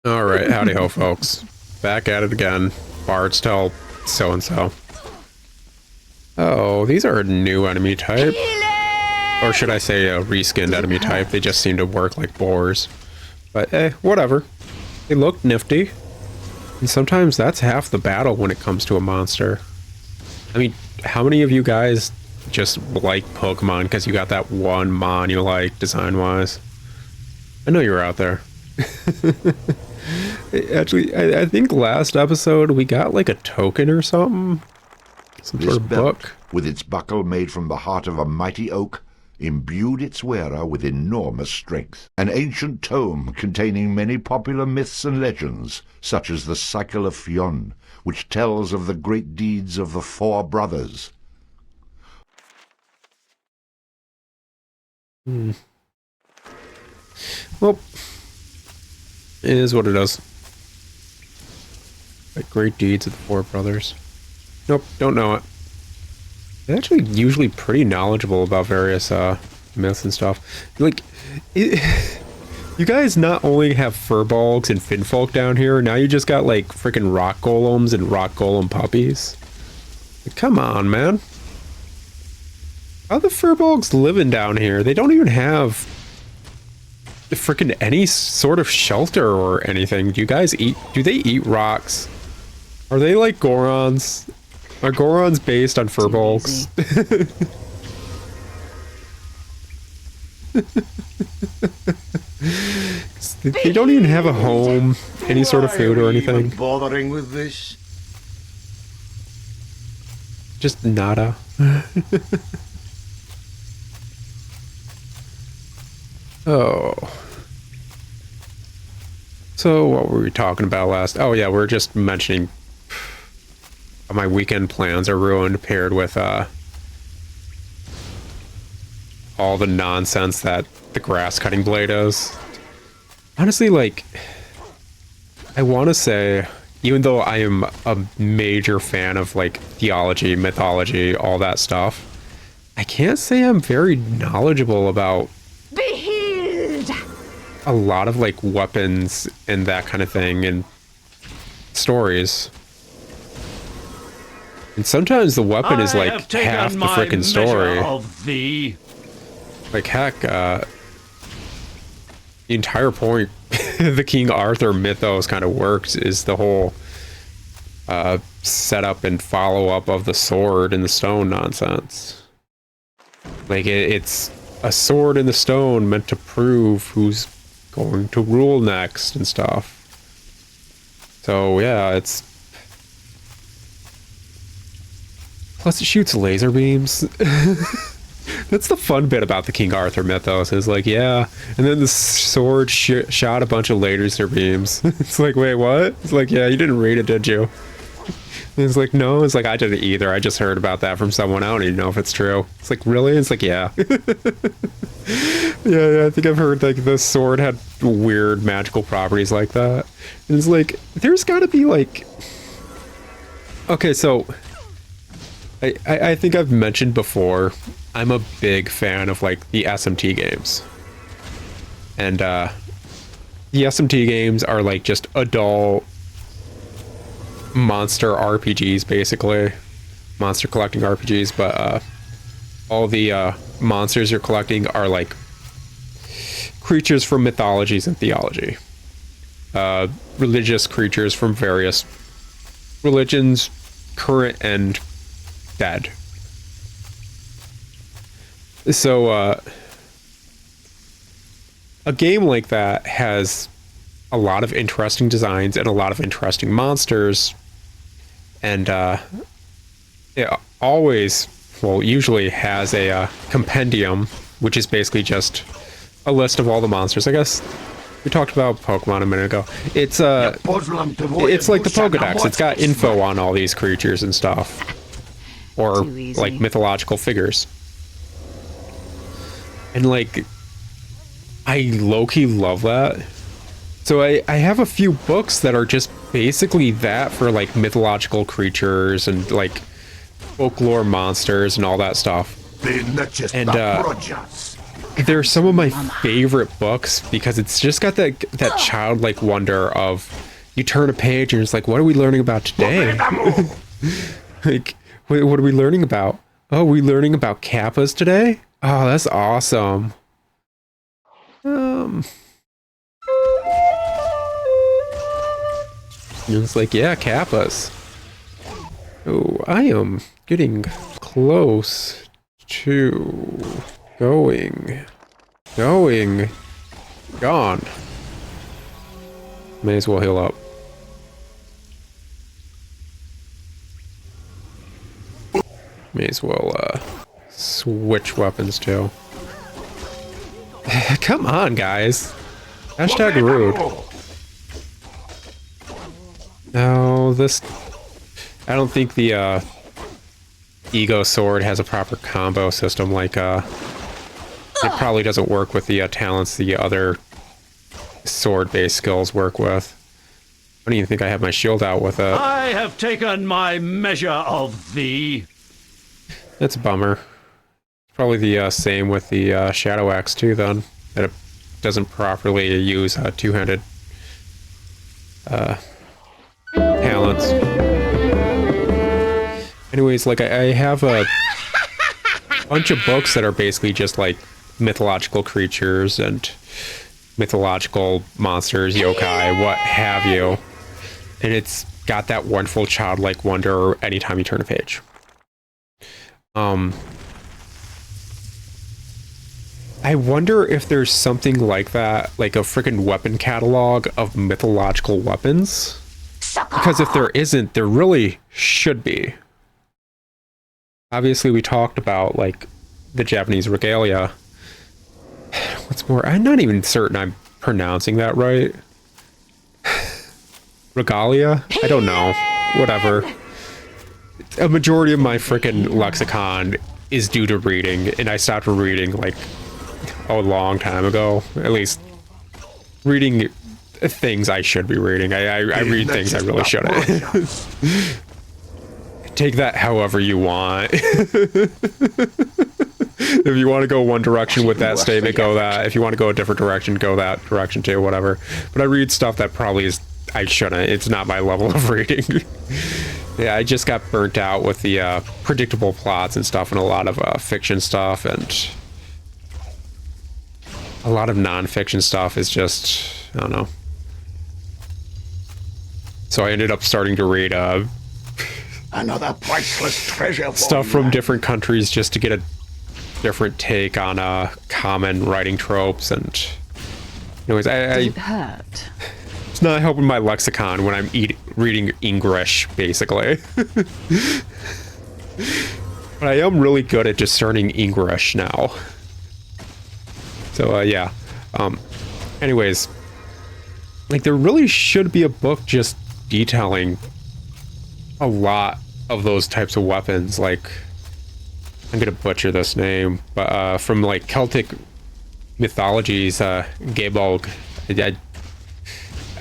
Alright, howdy ho folks. Back at it again. Bards tell so-and-so. Oh, these are a new enemy type. Or should I say a reskinned enemy type. They just seem to work like boars. But whatever. They look nifty. And sometimes that's half the battle when it comes to a monster. I mean, how many of you guys just like Pokemon because you got that one mon you like design-wise? I know you're out there. Actually, I think last episode we got like a token or something. Some This sort of belt, book. with its buckle made from the heart of a mighty oak, imbued its wearer with enormous strength. An ancient tome containing many popular myths and legends, such as the Cycle of Fionn, which tells of the great deeds of the four brothers. Well, it is what it is. Like great deeds of the four brothers. Nope, don't know it. They're actually usually pretty knowledgeable about various myths and stuff. Like, you guys not only have furbolgs and finfolk down here, now you just got like freaking rock golems and rock golem puppies. Like, come on, man. How the furbolgs living down here? They don't even have freaking any sort of shelter or anything. Do you guys eat? Do they eat rocks? Are they like Gorons? Are Gorons based on furbolgs? They don't even have a home, any sort of food or anything. Bothering with this? Just nada. Oh. So what were we talking about last? Oh yeah, we are just mentioning my weekend plans are ruined paired with all the nonsense that the grass cutting blade is. Honestly, like, I want to say, even though I am a major fan of like theology, mythology, all that stuff, I can't say I'm very knowledgeable about a lot of like weapons and that kind of thing and stories. And sometimes the weapon is like half the frickin' story. Like heck, the entire point the King Arthur mythos kind of works is the whole setup and follow-up of the sword and the stone nonsense. Like it's a sword in the stone meant to prove who's going to rule next and stuff. So yeah, it's plus it shoots laser beams. That's the fun bit about the King Arthur mythos is like, yeah, and then the sword shot a bunch of laser beams. It's like, wait, what? It's like, yeah, you didn't read it, did you? And it's like, no. It's like, I didn't either. I just heard about that from someone. I don't even know if it's true. It's like, really? It's like, yeah. Yeah, I think I've heard like the sword had weird magical properties like that. And it's like, there's got to be like, okay, so I think I've mentioned before, I'm a big fan of like the SMT games. And the SMT games are like just adult monster RPGs, basically. Monster collecting RPGs, but all the monsters you're collecting are like creatures from mythologies and theology. Religious creatures from various religions, current and dead. So a game like that has a lot of interesting designs and a lot of interesting monsters, and it always, well, usually has a compendium, which is basically just a list of all the monsters. I guess we talked about Pokemon a minute ago. It's like the Pokedex. It's got info on all these creatures and stuff, or like mythological figures. And like, I low-key love that. So I have a few books that are just basically that for like mythological creatures and like folklore monsters and all that stuff. And they're some of my favorite books because it's just got that childlike wonder of you turn a page and it's like, what are we learning about today? Like, what are we learning about? Oh, we learning about kappas today? Oh, that's awesome. And it's like, yeah, kappas. Oh, I am getting close to going, gone. May as well heal up. May as well switch weapons too. Come on, guys. Hashtag rude. No, this... I don't think the Ego Sword has a proper combo system like... It probably doesn't work with the talents the other sword-based skills work with. I don't even think I have my shield out with it. I have taken my measure of thee. That's a bummer. Probably the same with the Shadow Axe too, then. That it doesn't properly use two-handed talents. Anyways, like I have a bunch of books that are basically just like mythological creatures and mythological monsters, yokai, what have you. And it's got that wonderful childlike wonder anytime you turn a page. I wonder if there's something like that, like a freaking weapon catalog of mythological weapons. Because if there isn't, there really should be. Obviously, we talked about, like, the Japanese regalia. What's more, I'm not even certain I'm pronouncing that right. Regalia? I don't know. Whatever. A majority of my freaking lexicon is due to reading, and I stopped reading, like, a long time ago. At least, reading things I should be reading. I read things I really shouldn't. Take that however you want. If you want to go one direction with that statement, go that. If you want to go a different direction, go that direction too, whatever. But I read stuff that probably is... I shouldn't. It's not my level of reading. Yeah, I just got burnt out with the predictable plots and stuff, and a lot of fiction stuff, and a lot of non-fiction stuff is just... I don't know. So I ended up starting to read another priceless treasure stuff from different countries just to get a different take on common writing tropes. And anyways, Does it hurt? It's not helping my lexicon when I'm reading English, basically. But I am really good at discerning English now. So yeah. Anyways, like there really should be a book just detailing a lot of those types of weapons. Like, I'm gonna butcher this name, but from like Celtic mythologies, Gaebolg.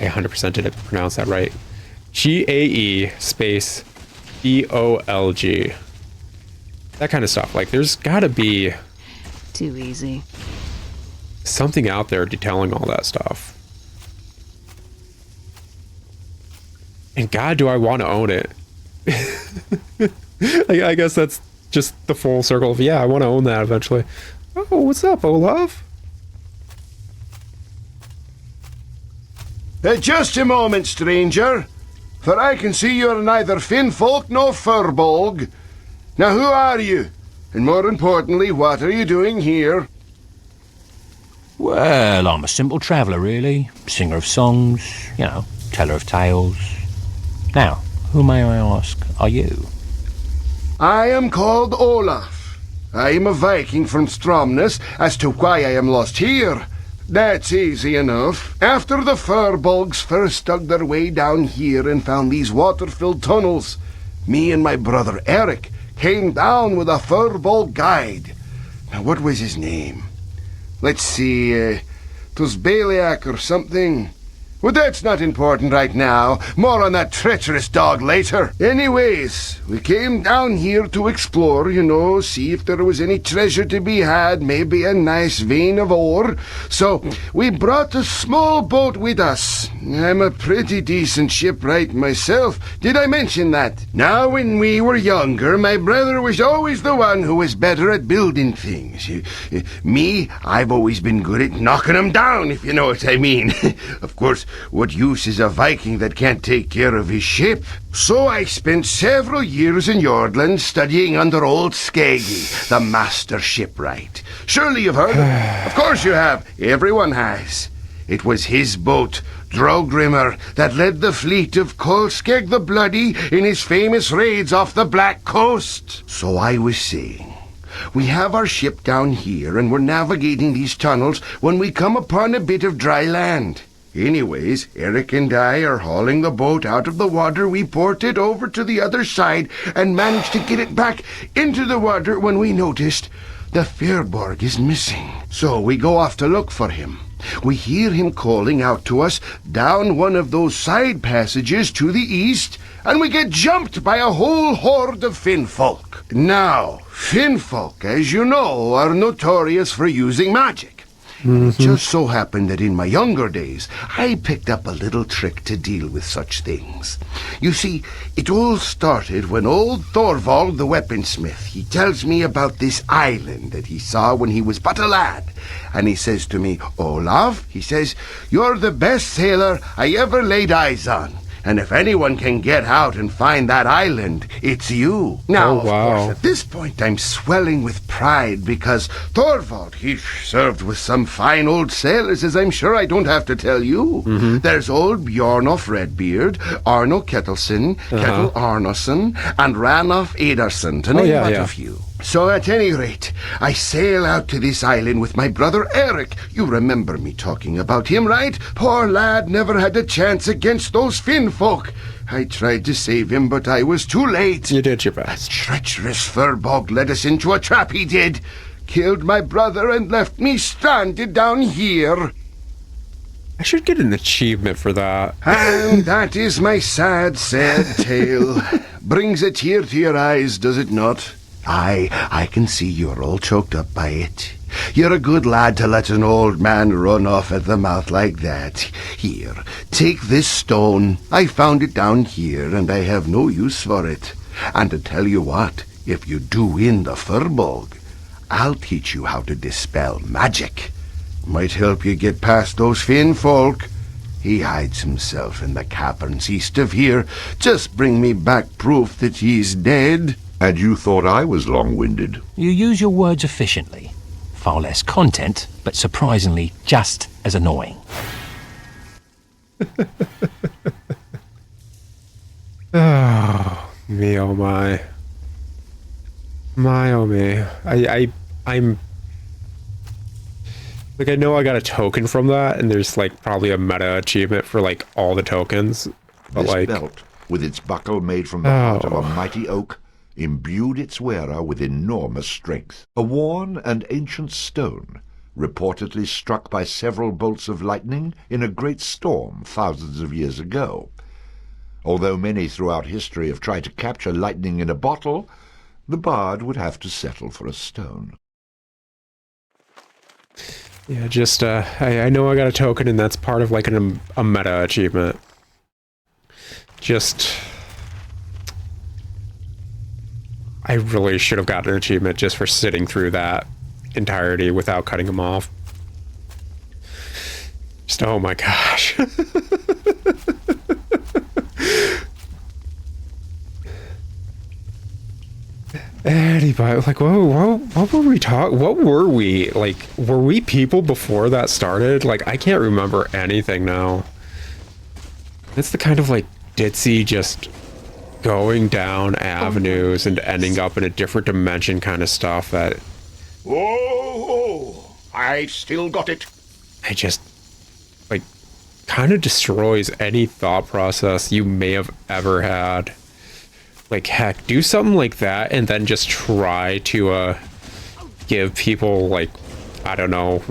I 100% didn't pronounce that right. Gae space Bolg. That kind of stuff. Like, there's gotta be Too easy. something out there detailing all that stuff. And God, do I want to own it. I guess that's just the full circle of, yeah, I want to own that eventually. Oh, what's up, Olaf? Just a moment, stranger, for I can see you're neither Finfolk nor Furbolg. Now, who are you? And more importantly, what are you doing here? Well, I'm a simple traveller, really. Singer of songs, you know, teller of tales. Now, who may I ask are you? I am called Olaf. I am a Viking from Stromness. As to why I am lost here, that's easy enough. After the Furbolgs first dug their way down here and found these water-filled tunnels, me and my brother Eric came down with a Furbolg guide. Now, what was his name? Let's see, 'twas Baliak or something. Well, that's not important right now. More on that treacherous dog later. Anyways, we came down here to explore, see if there was any treasure to be had, maybe a nice vein of ore. So, we brought a small boat with us. I'm a pretty decent shipwright myself. Did I mention that? Now, when we were younger, my brother was always the one who was better at building things. Me, I've always been good at knocking them down, if you know what I mean. Of course, what use is a Viking that can't take care of his ship? So I spent several years in Yordland studying under old Skeggy, the master shipwright. Surely you've heard of him. Of course you have. Everyone has. It was his boat, Drogrimmer, that led the fleet of Kolskeg the Bloody in his famous raids off the Black Coast. So I was saying, we have our ship down here and we're navigating these tunnels when we come upon a bit of dry land. Anyways, Eric and I are hauling the boat out of the water. We ported over to the other side and managed to get it back into the water when we noticed the Firbolg is missing. So we go off to look for him. We hear him calling out to us down one of those side passages to the east, and we get jumped by a whole horde of Finnfolk. Now, Finnfolk, as you know, are notorious for using magic. It just so happened that in my younger days, I picked up a little trick to deal with such things. You see, it all started when old Thorvald the weaponsmith, he tells me about this island that he saw when he was but a lad. And he says to me, Olaf, he says, you're the best sailor I ever laid eyes on. And if anyone can get out and find that island, it's you. Now, Oh, wow. of course, at this point, I'm swelling with pride because Thorvald, he served with some fine old sailors, as I'm sure I don't have to tell you. There's old Bjornof Redbeard, Arno Kettleson, Kettle Arnoson, and Ranulf Ederson, to name but a few. So at any rate, I sail out to this island with my brother Eric. You remember me talking about him, right? Poor lad never had a chance against those Finnfolk. I tried to save him, but I was too late. You did your best. Treacherous Firbolg led us into a trap, he did. Killed my brother and left me stranded down here. I should get an achievement for that. And that is my sad, sad tale. Brings a tear to your eyes, does it not? I can see you're all choked up by it. You're a good lad to let an old man run off at the mouth like that. Here, take this stone. I found it down here, and I have no use for it. And to tell you what, if you do win the Firbolg, I'll teach you how to dispel magic. Might help you get past those Finnfolk. He hides himself in the caverns east of here. Just bring me back proof that he's dead. And you thought I was long-winded. You use your words efficiently. Far less content, but surprisingly just as annoying. Oh, me, oh my. My, oh me. I'm... Like, I know I got a token from that, and there's, like, probably a meta achievement for, like, all the tokens. But, This like... belt, with its buckle made from the heart of a mighty oak, imbued its wearer with enormous strength. A worn and ancient stone, reportedly struck by several bolts of lightning in a great storm thousands of years ago. Although many throughout history have tried to capture lightning in a bottle, the bard would have to settle for a stone. Yeah, just, I know I got a token, and that's part of, like, a meta achievement. Just... I really should have gotten an achievement just for sitting through that entirety without cutting them off. Just, oh my gosh. Anybody, like, what were we talking? What were we? Like, were we people before that started? Like, I can't remember anything now. It's the kind of, like, ditzy, just going down avenues and ending up in a different dimension kind of stuff that... Oh, I've still got it. I just, like, kind of destroys any thought process you may have ever had. Like, heck, do something like that and then just try to give people, like, I don't know,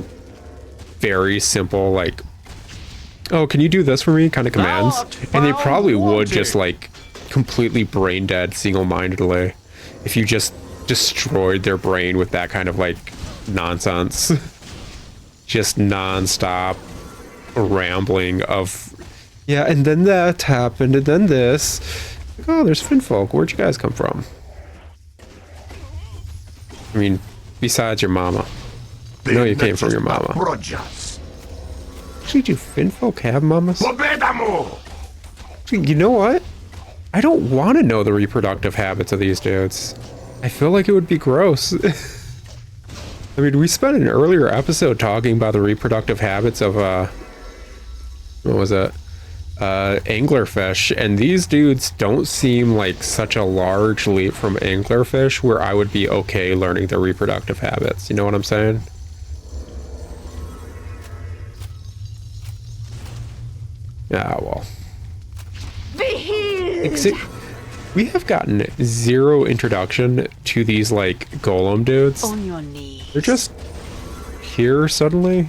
very simple, like, oh, can you do this for me kind of commands? art And they found probably would wanting. just like completely brain dead single-mindedly if you just destroyed their brain with that kind of like nonsense. Just non-stop rambling of, yeah, and then that happened, and then this. Like, oh, there's Finfolk. Where'd you guys come from? I mean, besides your mama. I know you came from your mama. Rogers. Actually, do Finfolk have mamas? Pobedamo! You know what? I don't want to know the reproductive habits of these dudes. I feel like it would be gross. I mean, we spent an earlier episode talking about the reproductive habits of, what was it? Anglerfish, and these dudes don't seem like such a large leap from anglerfish where I would be okay learning their reproductive habits. You know what I'm saying? Ah, well. We have gotten zero introduction to these, like, golem dudes. On your knees. They're just here suddenly.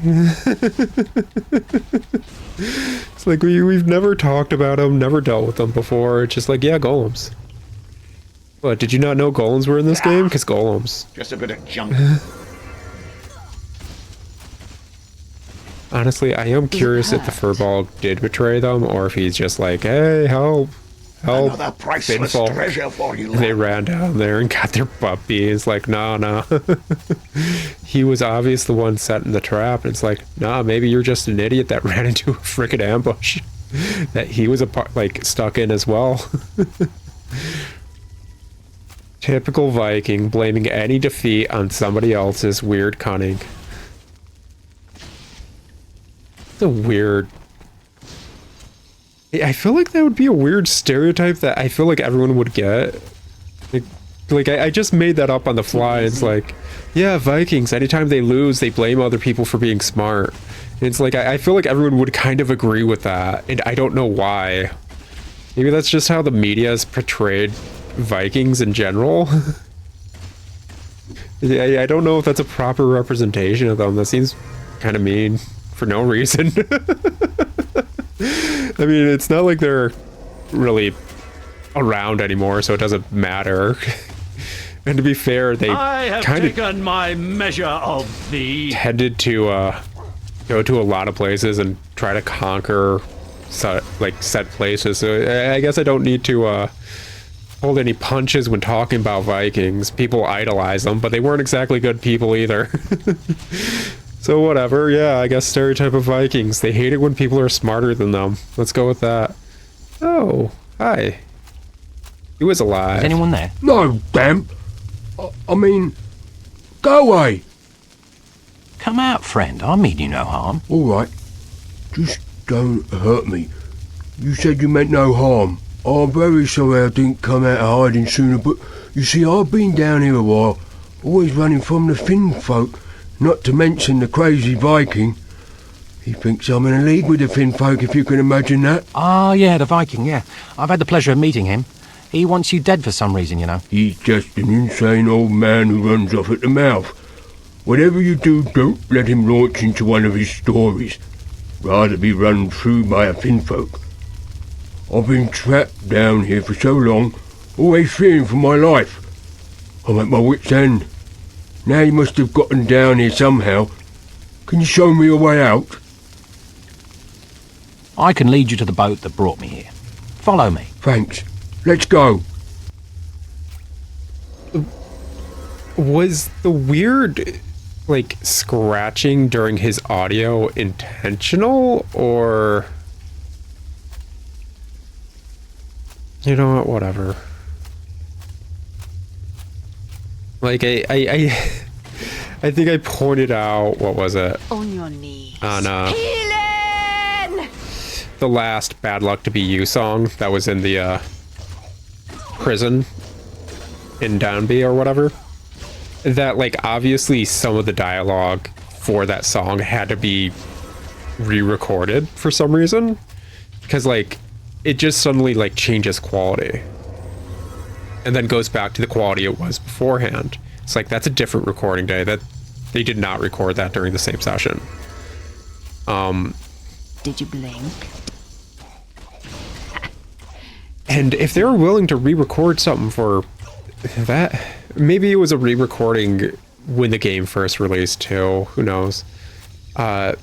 It's like we've never talked about them, never dealt with them before. It's just like, yeah, golems. What, did you not know golems were in this game? Because golems. Just a bit of junk. Honestly, I am curious if the furball did betray them, or if he's just like, hey, help. Help. Another priceless Finfolk. treasure for you. And they ran down there and got their butt beat. It's like, nah. He was obvious the one setting the trap. And it's like, nah, maybe you're just an idiot that ran into a frickin' ambush that he was stuck in as well. Typical Viking, blaming any defeat on somebody else's weird cunning. It's a weird... I feel like that would be a weird stereotype that I feel like everyone would get. I just made that up on the fly. It's like, yeah, Vikings, anytime they lose, they blame other people for being smart. And it's like, I feel like everyone would kind of agree with that, and I don't know why. Maybe that's just how the media has portrayed Vikings in general. I don't know if that's a proper representation of them. That seems kind of mean for no reason. I mean, it's not like they're really around anymore, so it doesn't matter. And to be fair, they I have kind of taken my measure of thee. tended to go to a lot of places and try to conquer set places. So I guess I don't need to hold any punches when talking about Vikings. People idolize them, but they weren't exactly good people either. So whatever, yeah, I guess stereotype of Vikings. They hate it when people are smarter than them. Let's go with that. Oh, hi. He was alive. Is anyone there? No, damn. I mean, go away. Come out, friend. I mean you no harm. All right. Just don't hurt me. You said you meant no harm. I'm very sorry I didn't come out of hiding sooner, but you see, I've been down here a while, always running from the Finn folk. Not to mention the crazy Viking. He thinks I'm in a league with the Finn folk, if you can imagine that. Ah, yeah, the Viking, yeah. I've had the pleasure of meeting him. He wants you dead for some reason, you know. He's just an insane old man who runs off at the mouth. Whatever you do, don't let him launch into one of his stories. Rather be run through by a Finn folk. I've been trapped down here for so long, always fearing for my life. I'm at my wit's end. Now you must have gotten down here somehow. Can you show me a way out? I can lead you to the boat that brought me here. Follow me. Thanks. Let's go. Was the weird, scratching during his audio intentional, or... You know what, whatever. I think I pointed out, what was it? On your knees. On, the last Bad Luck to Be You song that was in the, prison in Downby or whatever. That, obviously some of the dialogue for that song had to be re-recorded for some reason. Because, it just suddenly, changes quality. And then goes back to the quality it was beforehand. It's that's a different recording day. That they did not record that during the same session. Did you blink? And if they were willing to re-record something for that, maybe it was a re-recording when the game first released too. Who knows? But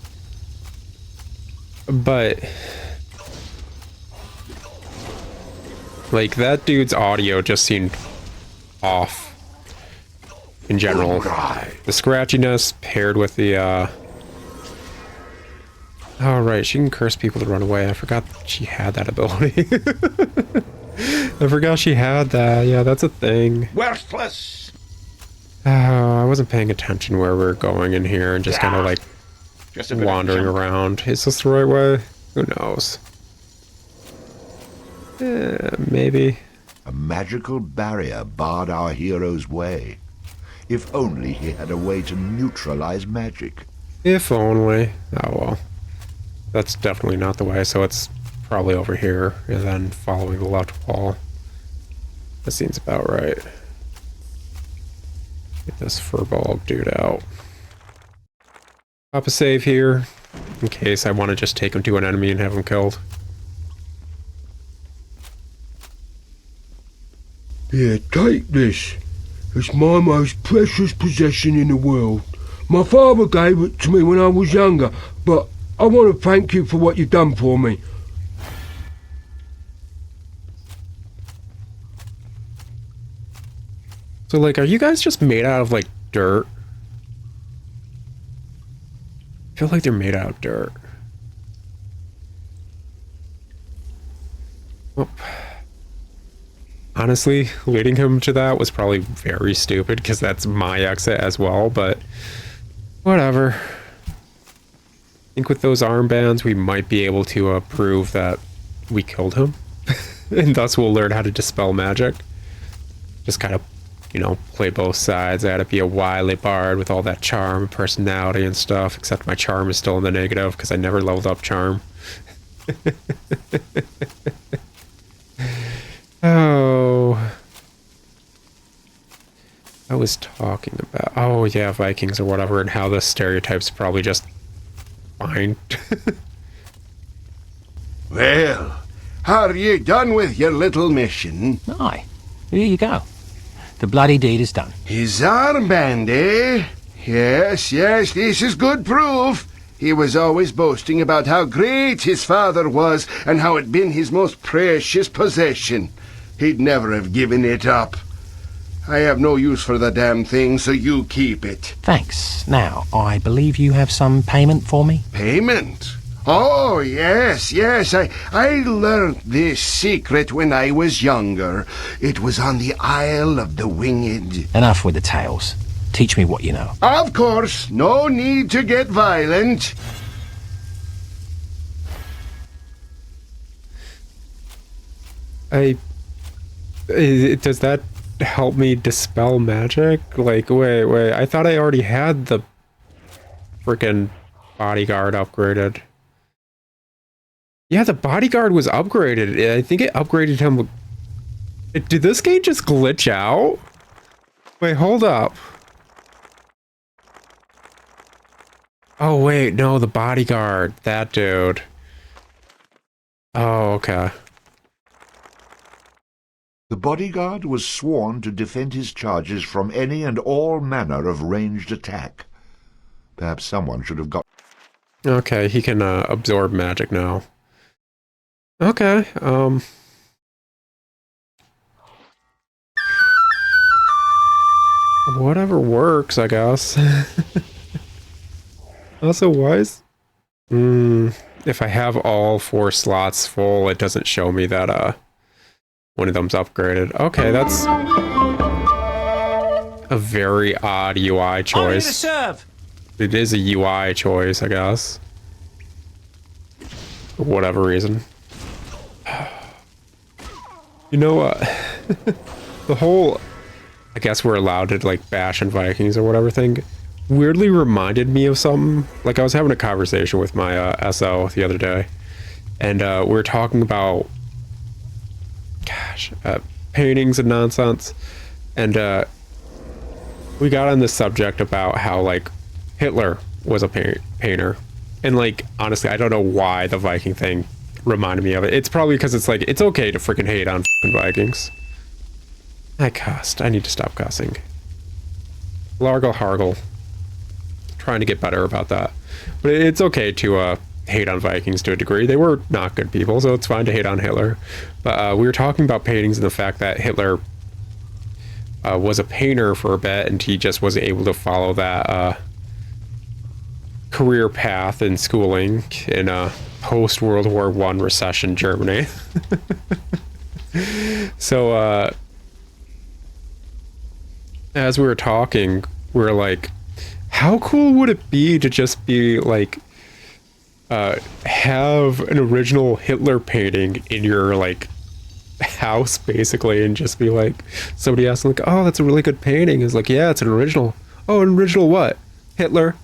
like that dude's audio just seemed off in general. The scratchiness paired with the oh right, she can curse people to run away. I forgot she had that ability. I forgot she had that. Yeah, that's a thing. Worthless! I wasn't paying attention where we were going in here and just kind of like Just a bit wandering of around. Is this the right way? Who knows? Maybe. A magical barrier barred our hero's way. If only he had a way to neutralize magic. If only. Oh well. That's definitely not the way, so it's probably over here, and then following the left wall. That seems about right. Get this furball dude out. Pop a save here, in case I want to just take him to an enemy and have him killed. Here, take this. It's my most precious possession in the world. My father gave it to me when I was younger, but I want to thank you for what you've done for me. So, like, are you guys just made out of, like, dirt? I feel like they're made out of dirt. Well, honestly, leading him to that was probably very stupid, because that's my exit as well, but whatever. I think with those armbands, we might be able to prove that we killed him, and thus we'll learn how to dispel magic. Just kind of, you know, play both sides. I had to be a wily bard with all that charm and personality and stuff, except my charm is still in the negative because I never leveled up charm. Oh. I was talking about, oh yeah, Vikings or whatever, and how the stereotypes probably just fine. Well, are you done with your little mission? Aye. Here you go. The bloody deed is done. His armband, eh? Yes, yes, this is good proof. He was always boasting about how great his father was and how it'd been his most precious possession. He'd never have given it up. I have no use for the damn thing, so you keep it. Thanks. Now, I believe you have some payment for me? Payment? Oh, yes, yes. I learned this secret when I was younger. It was on the Isle of the Winged. Enough with the tales. Teach me what you know. Of course, no need to get violent. Does that help me dispel magic? Like, wait, I thought I already had the freaking bodyguard upgraded. Yeah, the bodyguard was upgraded. I think it upgraded him. Did this game just glitch out? Wait, hold up. Oh, wait, no, the bodyguard. That dude. Oh, okay. The bodyguard was sworn to defend his charges from any and all manner of ranged attack. Perhaps someone should have got... Okay, he can absorb magic now. Okay, whatever works, I guess. Also, why is... if I have all 4 slots full, it doesn't show me that, one of them's upgraded. Okay, that's a very odd UI choice. serve. It is a UI choice, I guess. For whatever reason. You know what? The whole, I guess we're allowed to like bash in Vikings or whatever thing, weirdly reminded me of something. Like I was having a conversation with my SO the other day, and we were talking about, gosh, paintings and nonsense, and we got on this subject about how like Hitler was a painter, And like, honestly, I don't know why the Viking thing reminded me of it. It's probably because it's like, it's okay to freaking hate on fucking Vikings. I cussed. I need to stop cussing. Largle Hargle. Trying to get better about that. But it's okay to hate on Vikings to a degree. They were not good people, so it's fine to hate on Hitler. But we were talking about paintings and the fact that Hitler was a painter for a bit, and he just wasn't able to follow that career path in schooling in post-World War I recession Germany. So as we were talking, we were like, how cool would it be to just be like have an original Hitler painting in your like house basically, and just be like, somebody asks like, oh, that's a really good painting. It's like, yeah, it's an original. Oh, an original what? Hitler.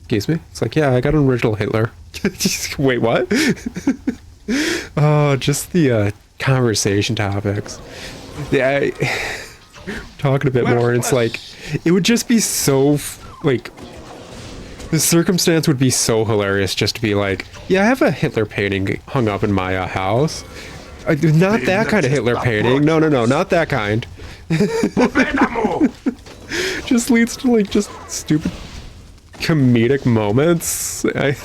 Excuse me. It's like, yeah, I got an original Hitler. Wait, what? Oh, just the conversation topics. Yeah, talking a bit more, and it's like, it would just be so like, the circumstance would be so hilarious just to be like, yeah, I have a Hitler painting hung up in my house. Not that kind of Hitler painting. No, not that kind. Just leads to like just stupid comedic moments. Even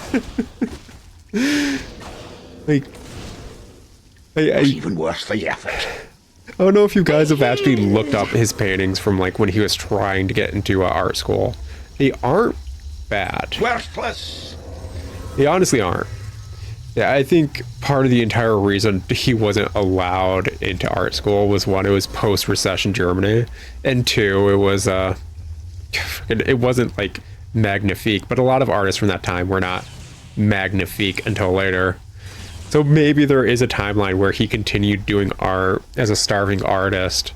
worse for the effort. I don't know if you guys have actually looked up his paintings from like when he was trying to get into art school. They aren't bad. Worthless. They honestly aren't. Yeah, I think part of the entire reason he wasn't allowed into art school was, one, it was post-recession Germany, and two, it was it wasn't like magnifique, but a lot of artists from that time were not magnifique until later. So maybe there is a timeline where he continued doing art as a starving artist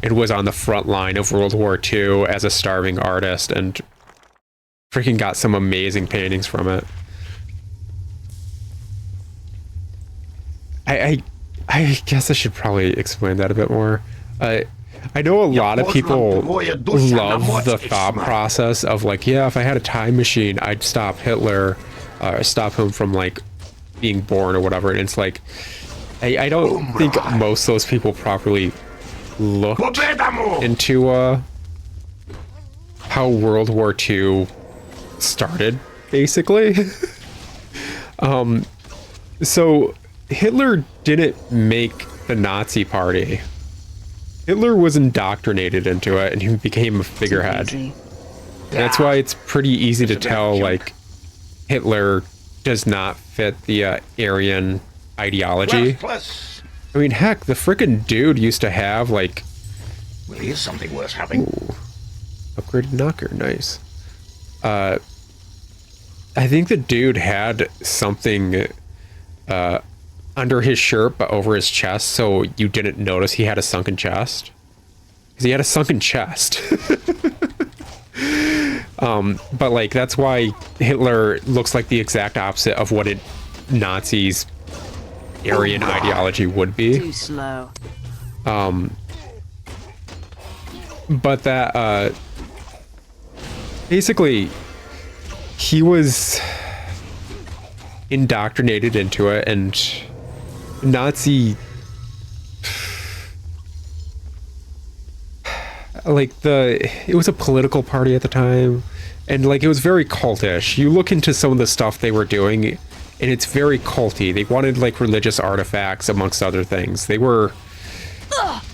and was on the front line of World War II as a starving artist and freaking got some amazing paintings from it. I guess I should probably explain that a bit more. I know a lot of people love the thought process of like, yeah, if I had a time machine, I'd stop Hitler, stop him from like being born or whatever. And it's like, I don't think most of those people properly looked into how World War II started, basically. So Hitler didn't make the Nazi Party. Hitler was indoctrinated into it, and he became a figurehead. That's why it's pretty easy to tell, like, Hitler does not fit the Aryan ideology. I mean, heck, the frickin' dude used to have, like... Well, here's something worth having. Ooh, upgraded knocker, nice. I think the dude had something under his shirt but over his chest, so you didn't notice he had a sunken chest. Because he had a sunken chest. But like, that's why Hitler looks like the exact opposite of what a Nazi's Aryan ideology would be. Too slow. But that basically he was indoctrinated into it, and Nazi, like, it was a political party at the time, and like, it was very cultish. You look into some of the stuff they were doing, and it's very culty. They wanted like religious artifacts amongst other things. They were,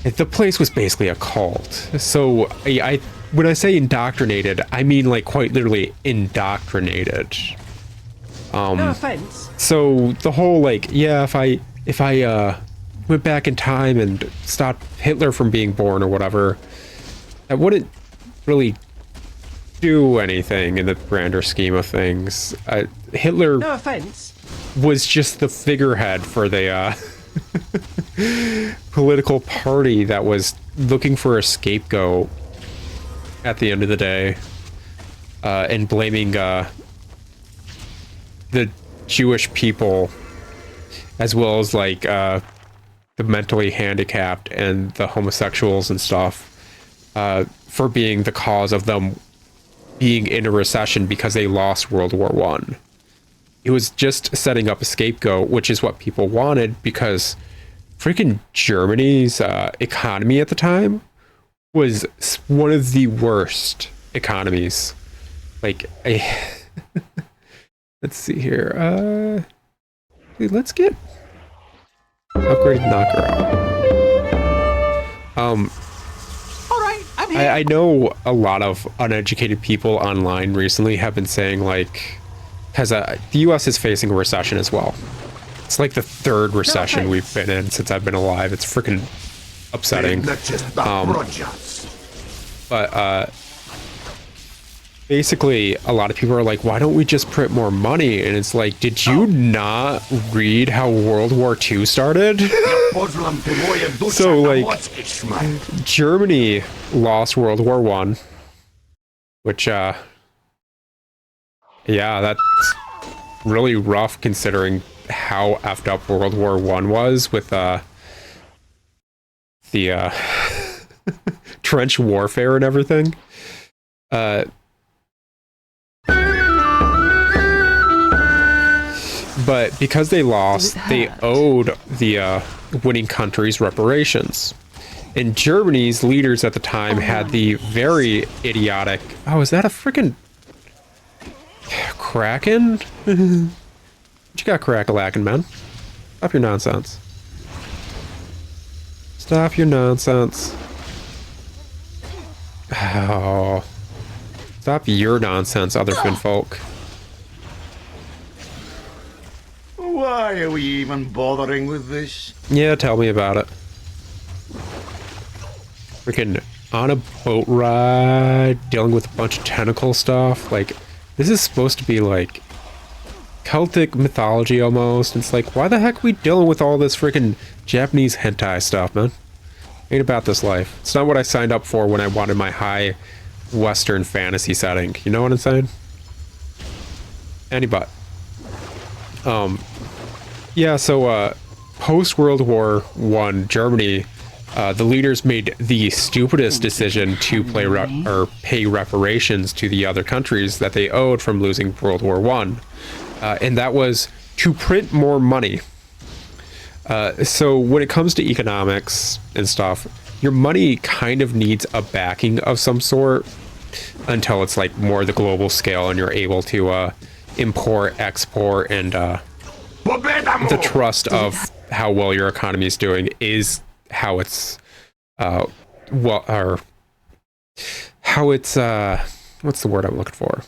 the place was basically a cult. So I when I say indoctrinated, I mean like quite literally indoctrinated. No offense. So the whole like, yeah, if I went back in time and stopped Hitler from being born or whatever, that wouldn't really do anything in the grander scheme of things. Hitler, No offense, was just the figurehead for the political party that was looking for a scapegoat at the end of the day, and blaming the Jewish people, as well as like the mentally handicapped and the homosexuals and stuff, for being the cause of them being in a recession because they lost World War I. it was just setting up a scapegoat, which is what people wanted because freaking Germany's economy at the time was one of the worst economies. Like, let's see here. Let's get upgraded knocker out. All right, I'm here. I know a lot of uneducated people online recently have been saying, like, because the U.S. is facing a recession as well. It's like the third recession we've been in since I've been alive. It's freaking upsetting. But basically, a lot of people are like, why don't we just print more money? And it's like, did you not read how World War II started? So, like, Germany lost World War I, which, yeah, that's really rough considering how effed up World War I was with the trench warfare and everything. But because they lost, they owed the winning countries reparations. And Germany's leaders at the time had the very idiotic... Oh, is that a freaking Kraken? What you got, crack-a-lackin', man? Stop your nonsense. Stop your nonsense. Oh. Stop your nonsense, other Finfolk. Why are we even bothering with this? Yeah, tell me about it. Freaking on a boat ride, dealing with a bunch of tentacle stuff. Like, this is supposed to be like Celtic mythology almost. It's like, why the heck are we dealing with all this freaking Japanese hentai stuff, man? Ain't about this life. It's not what I signed up for when I wanted my high Western fantasy setting. You know what I'm saying? Anybody. Yeah, so post World War I, Germany, the leaders made the stupidest decision to pay reparations to the other countries that they owed from losing World War I, and that was to print more money. So when it comes to economics and stuff, your money kind of needs a backing of some sort until it's like more the global scale and you're able to import, export, and the trust of how well your economy is doing is how it's how it's what's the word I'm looking for?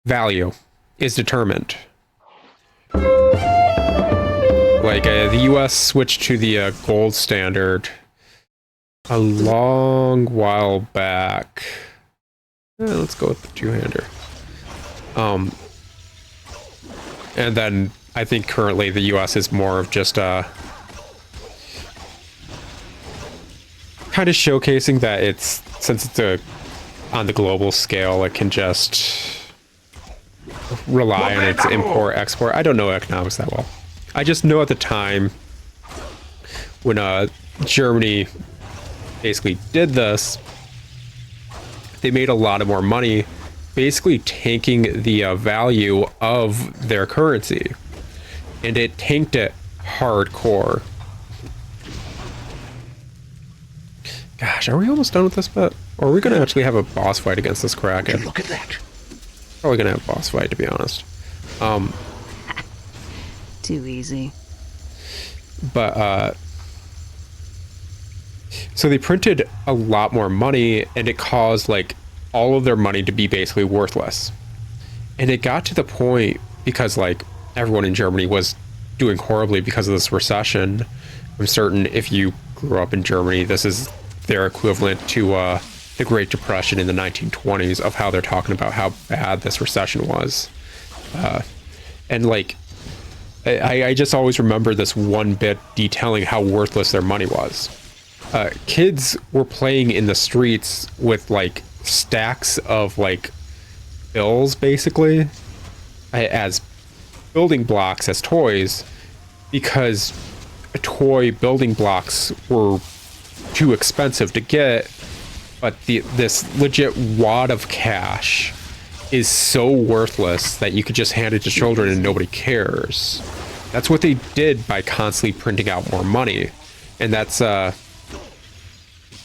Value is determined. Like the US switched to the gold standard a long while back. Let's go with the two-hander. And then I think currently the US is more of just kind of showcasing that it's, since it's on the global scale, it can just rely on its import export. I don't know economics that well. I just know at the time when Germany basically did this, they made a lot of more money, basically tanking the value of their currency, and it tanked it hardcore. Gosh, are we almost done with this bit? Or are we gonna actually have a boss fight against this Kraken? Look at that. Probably gonna have a boss fight, to be honest. Too easy. But so they printed a lot more money, and it caused like all of their money to be basically worthless. And it got to the point, because like everyone in Germany was doing horribly because of this recession. I'm certain if you grew up in Germany, this is their equivalent to the Great Depression in the 1920s, of how they're talking about how bad this recession was. And like, I just always remember this one bit detailing how worthless their money was. Kids were playing in the streets with like stacks of like bills, basically, as building blocks, as toys, because toy building blocks were too expensive to get, but this legit wad of cash is so worthless that you could just hand it to children and nobody cares. That's what they did by constantly printing out more money. And that's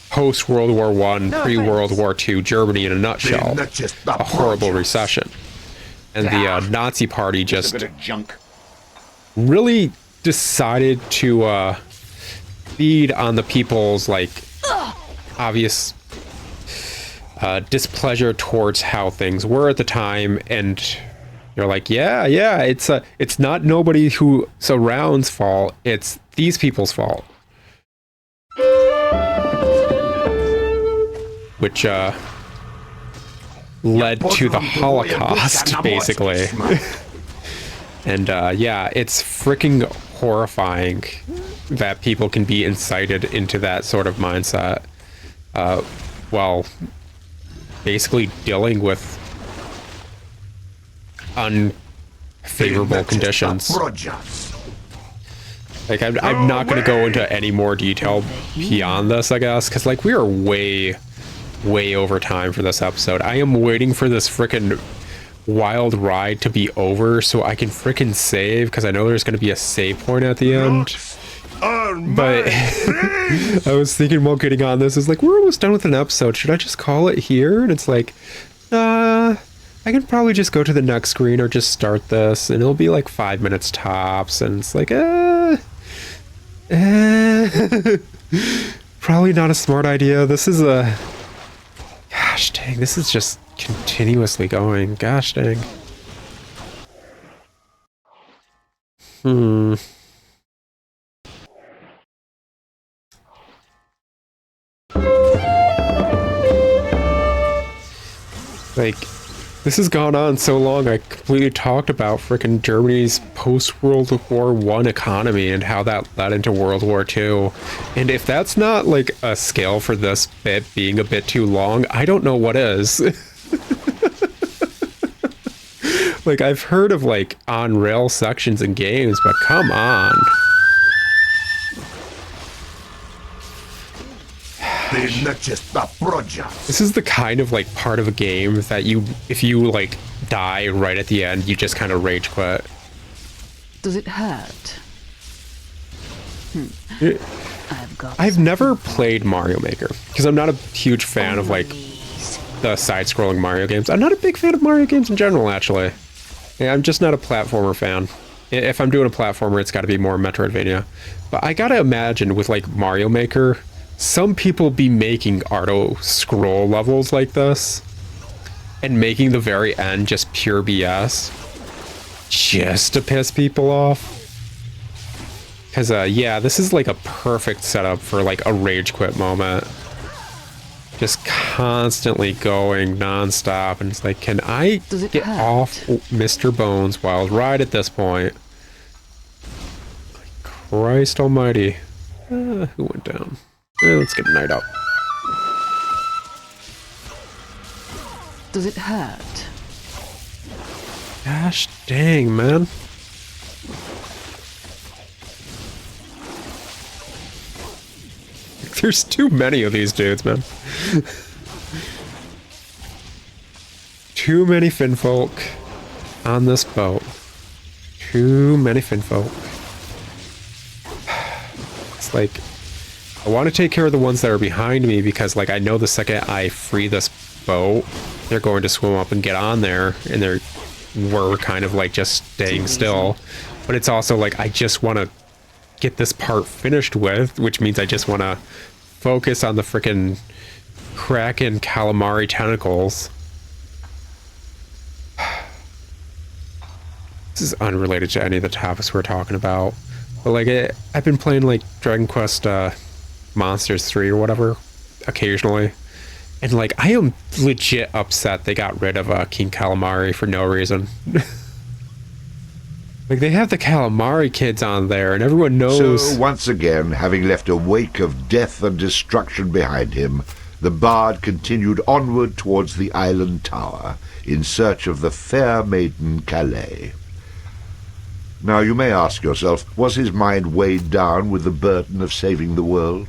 post-World War I, pre-World War II Germany in a nutshell. A horrible recession. And the Nazi Party just really decided to feed on the people's, like, obvious displeasure towards how things were at the time, and you're like, yeah, it's not nobody who surrounds' fault, it's these people's fault. Which led to the Holocaust, basically. And yeah, it's freaking horrifying that people can be incited into that sort of mindset while basically dealing with unfavorable conditions. Like, I'm not going to go into any more detail beyond this, I guess, because, like, we are way over time for this episode. I am waiting for this frickin' wild ride to be over so I can frickin' save, because I know there's going to be a save point at the end. But I was thinking while getting on this, is like, we're almost done with an episode. Should I just call it here? And it's like, I can probably just go to the next screen or just start this, and it'll be like 5 minutes tops. And it's like, probably not a smart idea. This is a, gosh dang, this is just continuously going. Gosh dang. Like, this has gone on so long, I completely talked about frickin' Germany's post-World War I economy and how that led into World War II. And if that's not, like, a scale for this bit being a bit too long, I don't know what is. Like, I've heard of, like, on-rail sections in games, but come on. This is the kind of, like, part of a game that you, if you, like, die right at the end, you just kind of rage quit. Does it hurt? I've never played Mario Maker, because I'm not a huge fan of, like, the side-scrolling Mario games. I'm not a big fan of Mario games in general, actually. Yeah, I'm just not a platformer fan. If I'm doing a platformer, it's got to be more Metroidvania. But I gotta imagine with, like, Mario Maker, some people be making auto-scroll levels like this and making the very end just pure BS just to piss people off. Because, yeah, this is like a perfect setup for like a rage quit moment. Just constantly going non-stop, and it's like, can I get off Mr. Bones' wild ride at this point? Christ almighty. Who went down? Let's get a night out. Does it hurt? Gosh dang, man. There's too many of these dudes, man. Too many finfolk on this boat. Too many finfolk. It's like, I want to take care of the ones that are behind me, because, like, I know the second I free this boat, they're going to swim up and get on there, and we're kind of, like, just staying still. But it's also, like, I just want to get this part finished with, which means I just want to focus on the frickin' Kraken calamari tentacles. This is unrelated to any of the topics we're talking about. But, like, I've been playing, like, Dragon Quest, Monsters 3 or whatever occasionally, and like I am legit upset they got rid of King Calamari for no reason. Like, they have the Calamari kids on there and everyone knows. So once again, having left a wake of death and destruction behind him, the bard continued onward towards the island tower in search of the fair maiden Calais. Now you may ask yourself, was his mind weighed down with the burden of saving the world?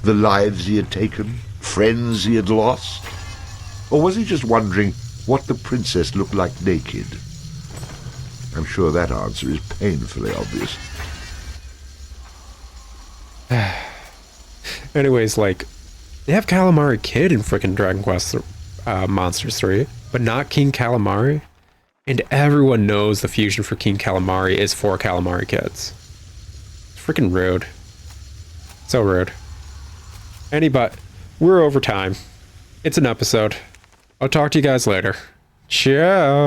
The lives he had taken, friends he had lost? Or was he just wondering what the princess looked like naked. I'm sure that answer is painfully obvious. Anyways, like, they have Calamari Kid in frickin' Dragon Quest Monsters 3, but not King Calamari. And everyone knows the fusion for King Calamari is for Calamari Kids. It's freaking rude. So rude. But we're over time. It's an episode. I'll talk to you guys later. Ciao.